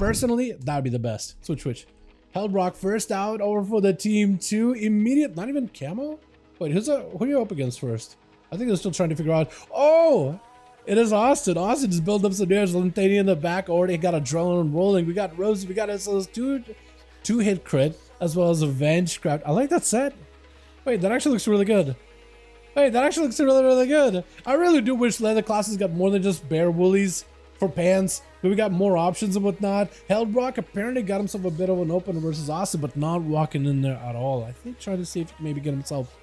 Personally, that would be the best. Switch. Heldrock first out over for the team 2. Immediate, not even camo? Wait, who are you up against first? I think they're still trying to figure out. Oh, it is Austin. Austin just built up some damage. Lentania in the back already got adrenaline rolling. We got Rosie. We got SL's two hit crit as well as a Venge craft. I like that set. Wait, that actually looks really good. Wait, that actually looks really good. I really do wish leather classes got more than just bare woolies for pants. But we got more options and whatnot. Heldrock apparently got himself a bit of an opener versus Austin, but not walking in there at all. I think trying to see if he can maybe get himself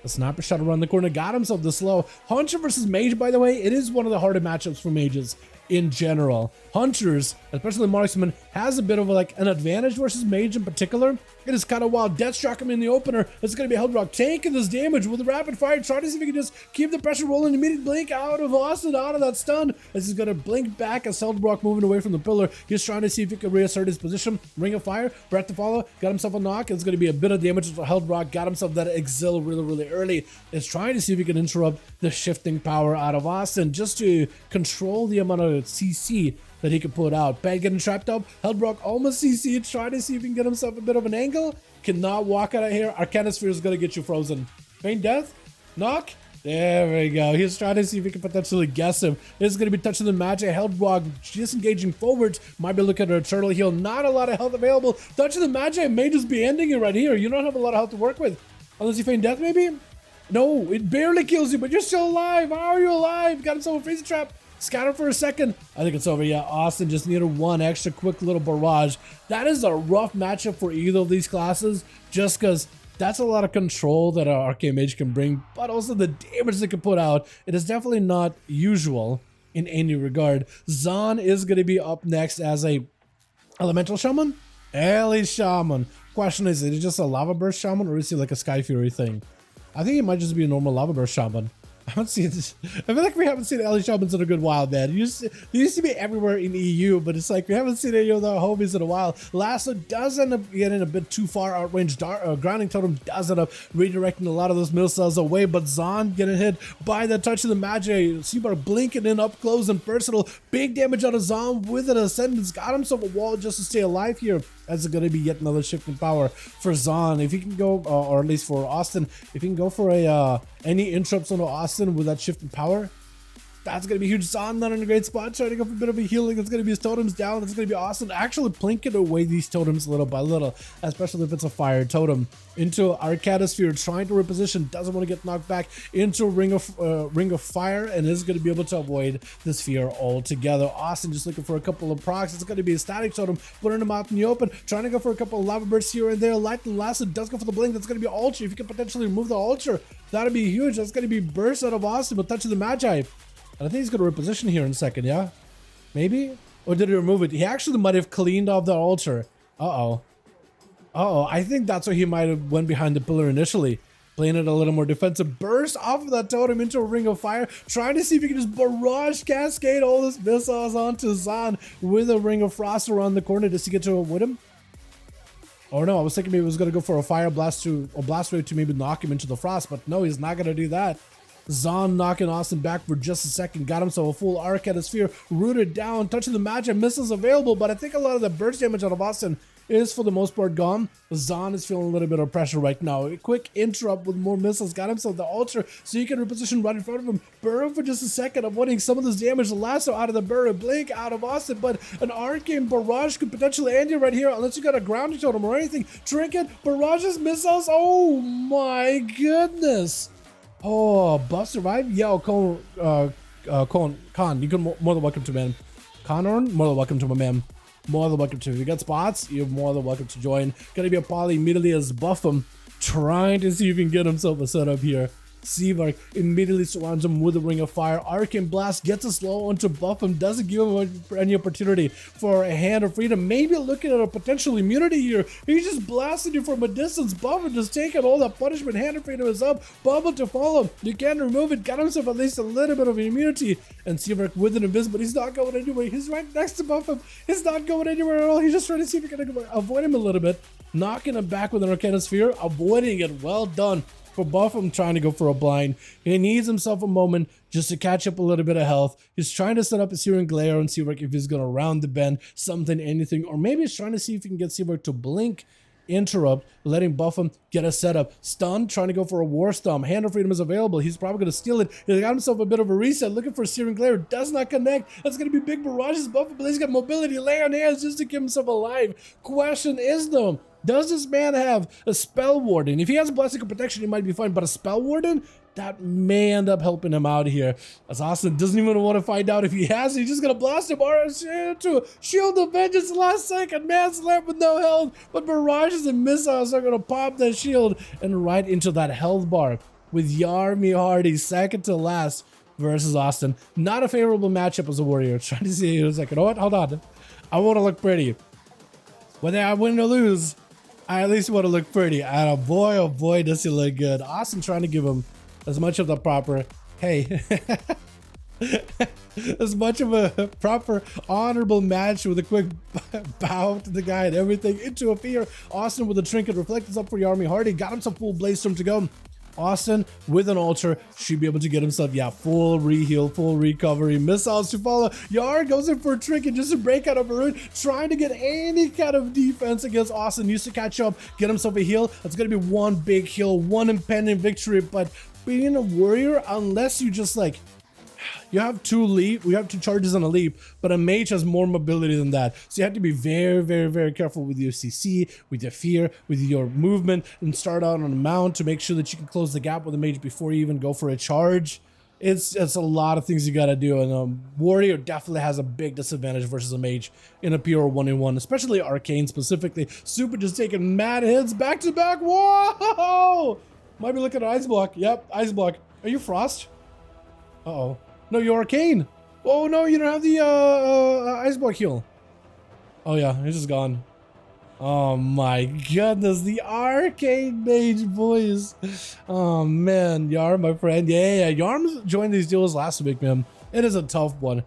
a sniper shot around the corner. Got himself the slow. Hunter versus Mage, by the way, it is one of the harder matchups for mages in general. Hunters, especially marksman, has a bit of an advantage versus Mage in particular. It is kind of wild. Death struck him in the opener. It's going to be Heldrock taking this damage with a rapid fire. Trying to see if he can just keep the pressure rolling. Immediate blink out of Austin, out of that stun. This is going to blink back as Heldrock moving away from the pillar. He's trying to see if he can reassert his position. Ring of fire, breath to follow. Got himself a knock. It's going to be a bit of damage to Heldrock. Got himself that exil really early. Is trying to see if he can interrupt the shifting power out of Austin just to control the amount of CC that he could put out. Bad getting trapped up. Heldrock almost CC. Trying to see if he can get himself a bit of an angle. Cannot walk out of here. Arcane Sphere is going to get you frozen. Feign death. Knock. There we go. He's trying to see if he can potentially guess him. This is going to be touching the magic. Heldrock disengaging forwards. Might be looking at a turtle heal. Not a lot of health available. Touching the magic may just be ending it right here. You don't have a lot of health to work with. Unless you feign death maybe? No, it barely kills you, but you're still alive. How are you alive? Got himself a freeze trap. Scatter for a second. I think it's over. Yeah, Austin just needed one extra quick little barrage. That is a rough matchup for either of these classes, just because that's a lot of control that an Arcane Mage can bring, but also the damage they can put out. It is definitely not usual in any regard. Zahn is going to be up next as a Elemental Shaman? Ellie Shaman. Question is it just a Lava Burst Shaman or is he like a Sky Fury thing? I think it might just be a normal Lava Burst Shaman. I haven't seen this. I feel like we haven't seen Ellie Shamans in a good while, man. They used to be everywhere in EU, but it's like we haven't seen any of the homies in a while. Lasso does end up getting a bit too far outrange. Grounding Totem does end up redirecting a lot of those middle cells away, but Zahn getting hit by the touch of the magic. Seabar blinking in up close and personal. Big damage out of Zahn with an Ascendance. Got himself a wall just to stay alive here. That's going to be yet another shift in power for Zahn. If he can go, or at least for Austin, if he can go for any interrupts on Austin with that shift in power, that's going to be huge. Zahn not in a great spot, trying to go for a bit of a healing. It's going to be his totems down. It's going to be Austin actually plinking away these totems little by little, especially if it's a fire totem. Into Arcane Sphere, trying to reposition, doesn't want to get knocked back into Ring of Fire, and is going to be able to avoid the sphere altogether. Austin just looking for a couple of procs. It's going to be a static totem, putting him out in the open, trying to go for a couple of lava bursts here and there. Lightning Lasso does go for the blink. That's going to be Ultra. If you can potentially remove the Ultra, that'd be huge. That's going to be burst out of Austin with touch of the Magi. And I think he's going to reposition here in a second, yeah? Maybe? Or did he remove it? He actually might have cleaned off the altar. I think that's why he might have went behind the pillar initially. Playing it a little more defensive. Burst off of that totem into a Ring of Fire. Trying to see if he can just barrage cascade all this missiles onto Zahn with a Ring of Frost around the corner just to get to avoid him. Or no, I was thinking maybe he was going to go for a Fire Blast or Blast Wave to maybe knock him into the Frost. But no, he's not going to do that. Zahn knocking Austin back for just a second. Got himself a full Arcane Sphere. Rooted down. Touching the magic. Missiles available. But I think a lot of the burst damage out of Austin is for the most part gone. Zahn is feeling a little bit of pressure right now. A quick interrupt with more missiles. Got himself the Ultra so he can reposition right in front of him. Burrow for just a second, avoiding some of this damage. Lasso out of the Burrow. Blink out of Austin. But an Arcane Barrage could potentially end you right here unless you got a Grounding Totem or anything. Trinket. Barrages. Missiles. Oh my goodness. Oh, buff survive? Yeah, Khan, you can more than welcome to, man. Conor, more than welcome to, my man. More than welcome to. If you got spots, you're more than welcome to join. Gonna be a poly immediately as buff him, trying to see if he can get himself a setup here. Seavark immediately surrounds him with a Ring of Fire. Arcane Blast gets a slow on to buff him, doesn't give him any opportunity for a Hand of Freedom. Maybe looking at a potential immunity here. He's just blasting you from a distance. Buff him, just taking all that punishment. Hand of Freedom is up. Bubble to follow. You can't remove it. Got himself at least a little bit of immunity. And Seavark with an Invis, but he's not going anywhere. He's right next to buff him. He's not going anywhere at all. He's just trying to see if he can avoid him a little bit. Knocking him back with an Arcane Sphere, avoiding it. Well done. For Buff, I'm trying to go for a blind. He needs himself a moment just to catch up a little bit of health. He's trying to set up a Searing Glare and see if he's going to round the bend, something, anything. Or maybe he's trying to see if he can get Seawork to blink, interrupt, letting Buffum get a setup. Stun, trying to go for a War Stomp. Hand of Freedom is available. He's probably going to steal it. He's got himself a bit of a reset, looking for Searing Glare. Does not connect. That's going to be big barrages. Buffum, but he's got mobility. Lay on hands just to keep himself alive. Question is, though, does this man have a Spell Warden? If he has a Blessing of Protection, he might be fine, but a Spell Warden? That may end up helping him out here. As Austin doesn't even want to find out if he has it. He's just going to blast him. To Shield of Vengeance last second. Man's left with no health, but barrages and missiles are going to pop that shield and right into that health bar with Yarmy Hardy second to last versus Austin. Not a favorable matchup as a warrior. Trying to see, he was like, you know what? Hold on. I want to look pretty. Whether I win or lose, I at least want to look pretty. And oh boy, does he look good. Austin trying to give him as much of the proper, hey, as much of a proper honorable match with a quick bow to the guy and everything into a fear. Austin with a trinket reflectors up for Yarmy Hardy. Got himself full Blaze Storm to go. Austin with an altar should be able to get himself, yeah, full reheal, full recovery, missiles to follow. Yar goes in for a trinket just to break out of a rune, trying to get any kind of defense against Austin. Used to catch up, get himself a heal. That's going to be one big heal, one impending victory. But being a warrior, unless you just like, you have two charges on a leap, but a mage has more mobility than that. So you have to be very careful with your CC, with your fear, with your movement, and start out on a mount to make sure that you can close the gap with a mage before you even go for a charge. It's a lot of things you gotta do, and warrior definitely has a big disadvantage versus a mage in a pure 1v1, especially Arcane specifically. Super just taking mad hits back to back. Whoa! Might be looking at Ice Block. Yep, Ice Block. Are you Frost? Uh-oh. No, you're Arcane. Oh no, you don't have the Ice Block heal. Oh yeah, it's just gone. Oh my goodness, the Arcane Mage, boys. Oh man, Yarm, my friend. Yeah, Yarm joined these duels last week, man. It is a tough one.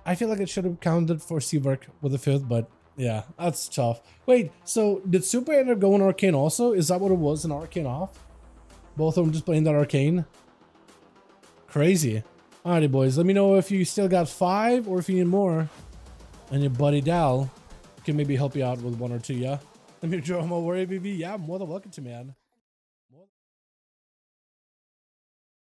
I feel like it should have counted for Seawork with the 5th, but yeah, that's tough. Wait, so did Super end up going Arcane also? Is that what it was, an Arcane off? Both of them just playing that Arcane? Crazy. Alrighty, boys, let me know if you still got 5 or if you need more. And your buddy Dal can maybe help you out with 1 or 2, yeah? Let me draw my warrior BB. Yeah, more than welcome to, man.